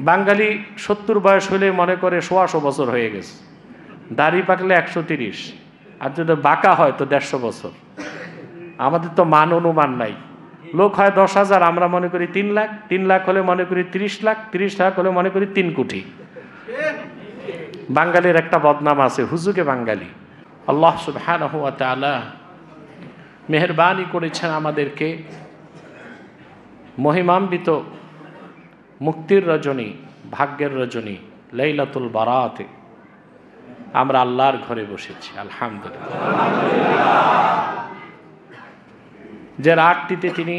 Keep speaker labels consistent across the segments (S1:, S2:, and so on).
S1: বাঙালি 70 বয়স হলে মনে করে 100 বছর হয়ে গেছে, দাড়ি পাকলে 130, আর যদি বাঁকা হয় তো 150 বছর। আমাদের তো মান অনুমান নাই। লোক হয় 10,000, আমরা মনে করি 3 লাখ, 3 লাখ হলে মনে করি 30 লাখ, 30 লাখ হলে মনে করি 3 কোটি। বাঙালির একটা বদনাম আছে, হুজুগে বাঙালি। আল্লাহ সুবহানাহু ওয়া তাআলা মেহেরবানি করেছেন আমাদেরকে মহিমান্বিত মুক্তির রজনী, ভাগ্যের রজনী লাইলাতুল বারাতে আমরা আল্লাহর ঘরে বসেছি। আলহামদুলিল্লাহ। যে রাতটিতে তিনি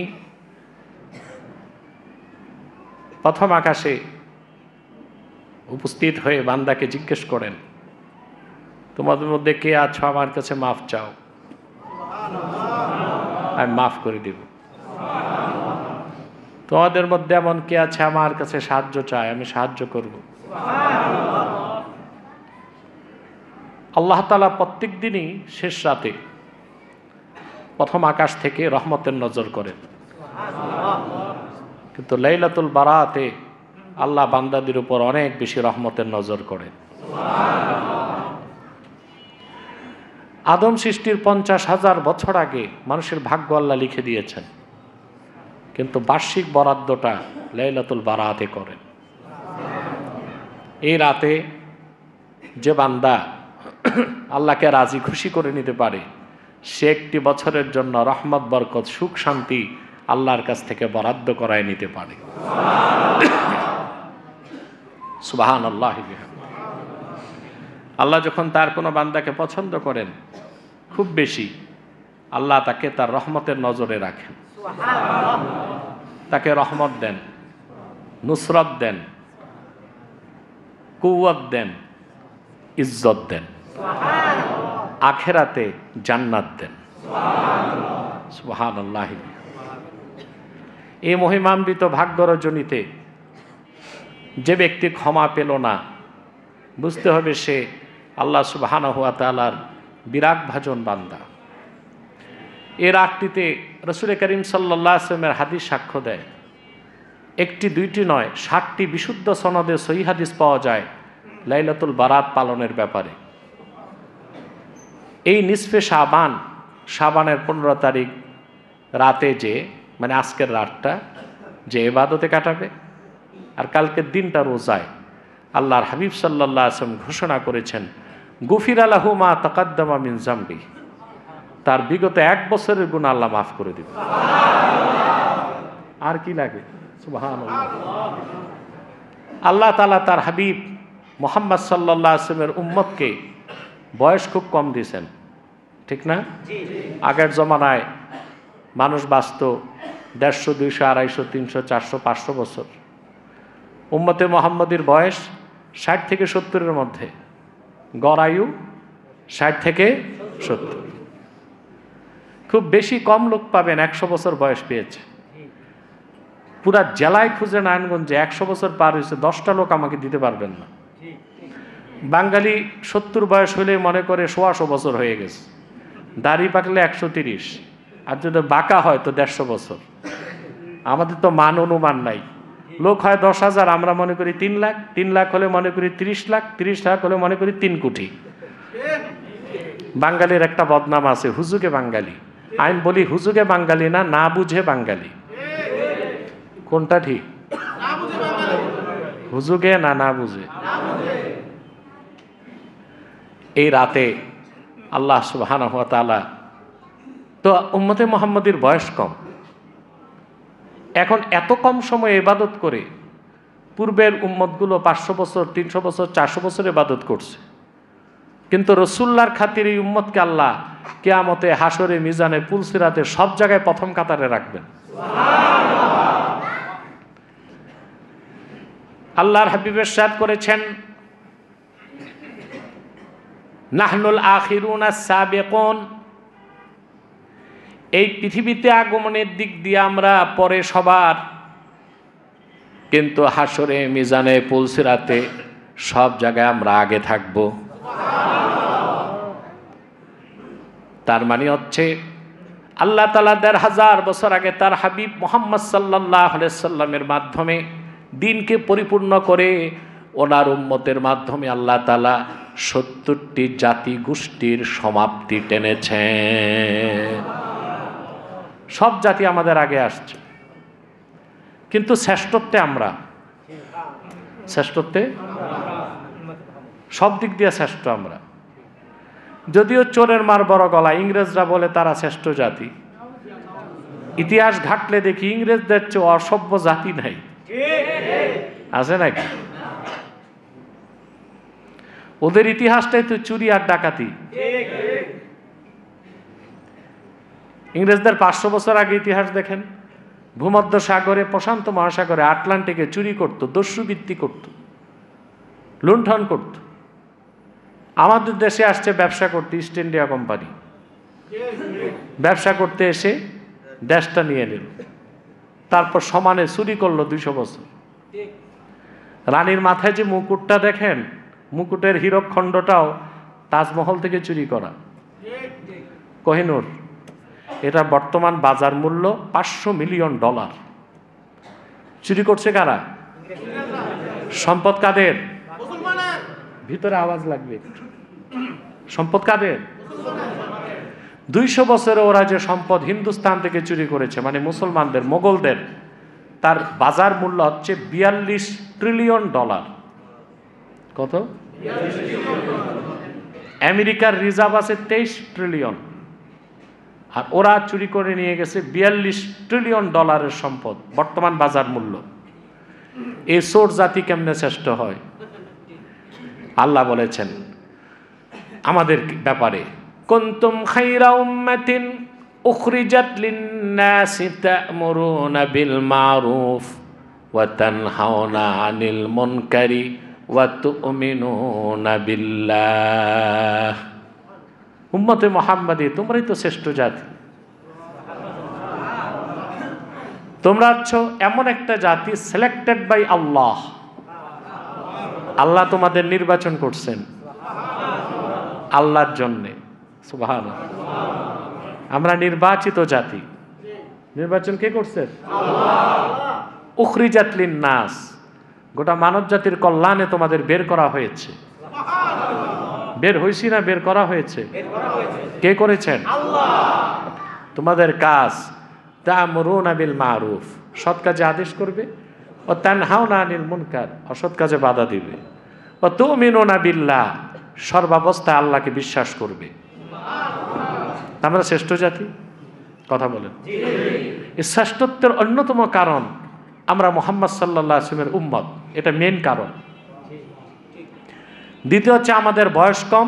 S1: প্রথম আকাশে উপস্থিত হয়ে বান্দাকে জিজ্ঞেস করেন, তোমাদের মধ্যে কে আছো আমার কাছে মাফ চাও, আমি মাফ করে দিব। তোমাদের মধ্যে এমন কে আছে আমার কাছে সাহায্য চায়, আমি সাহায্য করব। আল্লাহ তাআলা প্রত্যেক দিনই শেষ রাতে প্রথম আকাশ থেকে রহমতের নজর করেন, কিন্তু লাইলাতুল বারাতে আল্লাহ বান্দাদের উপর অনেক বেশি রহমতের নজর করেন। আদম সৃষ্টির 50,000 বছর আগে মানুষের ভাগ্য আল্লাহ লিখে দিয়েছেন, কিন্তু বার্ষিক বরাদ্দটা লাইলাতুল বারাতে করেন। এই রাতে যে বান্দা আল্লাহকে রাজি খুশি করে নিতে পারে, সে একটি বছরের জন্য রহমত, বরকত, সুখ, শান্তি আল্লাহর কাছ থেকে বরাদ্দ করায় নিতে পারে। সুবহানাল্লাহ। আল্লাহ যখন তার কোনো বান্দাকে পছন্দ করেন খুব বেশি, আল্লাহ তাকে তার রহমতের নজরে রাখেন, তাকে রহমত দেন, নুসরত দেন, কুওয়াত দেন, ইজ্জত দেন, আখেরাতে জান্নাত দেন। সুবহানাল্লাহ। এই মহিমান্বিত ভাগ্য রজনীতে যে ব্যক্তি ক্ষমা পেল না, বুঝতে হবে সে আল্লাহ সুবহানাহু ওয়া তাআলার বিরাগ ভাজন বান্দা। এর রাতটিতে রাসূল করিম সাল্লাল্লাহু আলাইহি ওয়াসাল্লামের হাদিস সাক্ষ্য দেয়, একটি দুইটি নয়, 60টি বিশুদ্ধ সনদে সহিহ হাদিস পাওয়া যায় লাইলাতুল বারাত পালনের ব্যাপারে। এই নিসফে শাবান, শাবানের 15 তারিখ রাতে যে, মানে আজকের রাতটা যে ইবাদতে কাটাবে আর কালকের দিনটা রোজায়, আল্লাহর হাবিব সাল্লাল্লাহু আলাইহি ওয়াসাল্লাম ঘোষণা করেছেন, গুফিরা লাহু মা তাকাদ্দামা মিন যামবি, তার বিগত 1 বছরের গুনাহ আল্লাহ মাফ করে দিবেন। আর কি লাগে? সুবহানাল্লাহ। আল্লাহ তাআলা তার হাবিব মুহাম্মদ সাল্লাল্লাহু আলাইহি ওয়াসাল্লামের উম্মতকে বয়স খুব কম দিয়েছেন, ঠিক না? আগের জমানায় মানুষ বাঁচত 150, 200, 250, 300, 400, 500 বছর। উম্মতে মুহাম্মদীর বয়স 60 থেকে 70-এর মধ্যে, গড় আয়ু 60 থেকে 70। খুব বেশি কম লোক পাবেন 100 বছর বয়স পেয়েছে। পুরা জেলায় খুঁজে নারায়ণগঞ্জে 100 বছর পার হয়েছে 10টা লোক আমাকে দিতে পারবেন না। বাঙালি 70 বয়স হলে মনে করে 100 বছর হয়ে গেছে, দাড়ি পাকলে 130, আর যদি বাঁকা হয় তো 150 বছর। আমাদের তো মান অনুমান নাই। লোক হয় 10,000, আমরা মনে করি 3 লাখ, 3 লাখ হলে মনে করি 30 লাখ, 30 লাখ হলে মনে করি 3 কোটি। বাঙালির একটা বদনাম আছে, হুজুগে বাঙালি। আমি বলি হুজুগে বাঙালি না, না বুঝে বাঙালি। কোনটা ঠিক? হুজুগে না, না বুঝে। এই রাতে আল্লাহ সুবহানাহু ওয়া তাআলা তো উম্মতে মুহাম্মদীর বয়স কম, এখন এত কম সময়ে ইবাদত করে পূর্বের উম্মতগুলো 500 বছর, 300 বছর, 400 বছর ইবাদত করছে, কিন্তু রাসূলুল্লাহর খাতিরে এই উম্মতকে আল্লাহ কিয়ামতে, হাসরে, মিজানে, পুলসিরাতে সব জায়গায় প্রথম কাতারে রাখবেন। আল্লাহর হাবিব ইরশাদ করেছেন, নাহনুল আখিরুনা সাবিকুন, এই পৃথিবীতে আগমনের দিক দিয়ে আমরা পরে সবার, কিন্তু হাসরে, মিজানে, পুলসিরাতে সব জায়গায় আমরা আগে থাকব। তার মানে হচ্ছে আল্লাহ তাআলা 1500 বছর আগে তার হাবিব মুহাম্মদ সাল্লাল্লাহু আলাইহি সাল্লামের মাধ্যমে দিনকে পরিপূর্ণ করে ওনার উম্মতের মাধ্যমে আল্লাহ তাআলা 70টি জাতি গোষ্ঠীর সমাপ্তি টেনেছেন। সব জাতি আমাদের আগে আসছে, কিন্তু শ্রেষ্ঠত্বে আমরা, শ্রেষ্ঠত্বে সব দিক দিয়ে শ্রেষ্ঠ আমরা। যদিও চোরের মার বড় গলা, ইংরেজরা বলে তারা শ্রেষ্ঠ জাতি। ইতিহাস ঘাটলে দেখি ইংরেজদের চেয়ে অসভ্য জাতি নাই, আছে নাকি? ওদের ইতিহাসটাই তো চুরি আর ডাকাতি। ইংরেজদের 500 বছর আগে ইতিহাস দেখেন, ভূমধ্য সাগরে, প্রশান্ত মহাসাগরে, আটলান্টিকে চুরি করত, দস্যুবৃত্তি করত, লুণ্ঠন করত। আমাদের দেশে আসছে ব্যবসা করতে ইস্ট ইন্ডিয়া কোম্পানি, ব্যবসা করতে এসে দেশটা নিয়ে নিল, তারপর সমানে চুরি করলো 200 বছর। রানীর মাথায় যে মুকুটটা দেখেন, মুকুটের হীরকখণ্ডটাও তাজমহল থেকে চুরি করা, কোহিনূর। এটা বর্তমান বাজার মূল্য $500 মিলিয়ন। চুরি করছে কারা? সম্পদ কাদের? ভিতরে আওয়াজ লাগবে। সম্পদ কাদের? 200 বছরে ওরা যে সম্পদ হিন্দুস্তান থেকে চুরি করেছে, মানে মুসলমানদের, মোগলদের, তার বাজার মূল্য হচ্ছে $42 ট্রিলিয়ন। কত? আমেরিকার রিজার্ভ আছে 23 ট্রিলিয়ন, আর ওরা চুরি করে নিয়ে গেছে $42 ট্রিলিয়ন সম্পদ, বর্তমান বাজার মূল্য। এই চোর জাতি কেমনে শ্রেষ্ঠ হয়? আল্লাহ বলেছেন আমাদের ব্যাপারে, কুনতুম খায়রা উম্মাতিন উখরিজাত লিন-নাসি তা'মুরুনা বিল মা'রুফ ওয়া তানহাউনা আনিল মুনকারি ওয়া তু'মিনুনা বিল্লাহ। উম্মতে মুহাম্মাদি, তোমরাই তো শ্রেষ্ঠ জাতি। তোমরা হচ্ছো এমন একটা জাতি সিলেক্টেড বাই আল্লাহ। আল্লাহ তোমাদের নির্বাচন করছেন আল্লাহর জন্যে। সুবহানাল্লাহ। আমরা নির্বাচিত জাতি। নির্বাচন কে করছে? আল্লাহ। উখরিজাত লিন-নাস, গোটা মানব জাতির কল্যাণে তোমাদের বের করা হয়েছে। বের হইছি না বের করা হয়েছে? কে করেছেন? আল্লাহ। তোমাদের কাজ তা'মুরুনা বিল মা'রুফ, সৎ কাজে আদেশ করবে, ও তানহাউনা আনিল মুনকার, অসৎ কাজে বাধা দিবে, ও তু'মিনুনা বিল্লাহ, সর্বাবস্থায় আল্লাহকে বিশ্বাস করবে। আমরা শ্রেষ্ঠ জাতি, কথা বলেন। এই শ্রেষ্ঠত্বের অন্যতম কারণ আমরা মুহাম্মদ সাল্লাল্লাহু আলাইহি ওয়াসাল্লামের উম্মত, এটা মেন কারণ। দ্বিতীয় হচ্ছে আমাদের বয়স কম,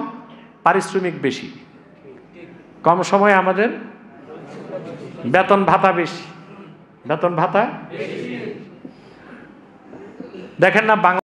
S1: পারিশ্রমিক বেশি, কম সময়ে আমাদের বেতন ভাতা বেশি। বেতন ভাতা দেখেন না বাংলা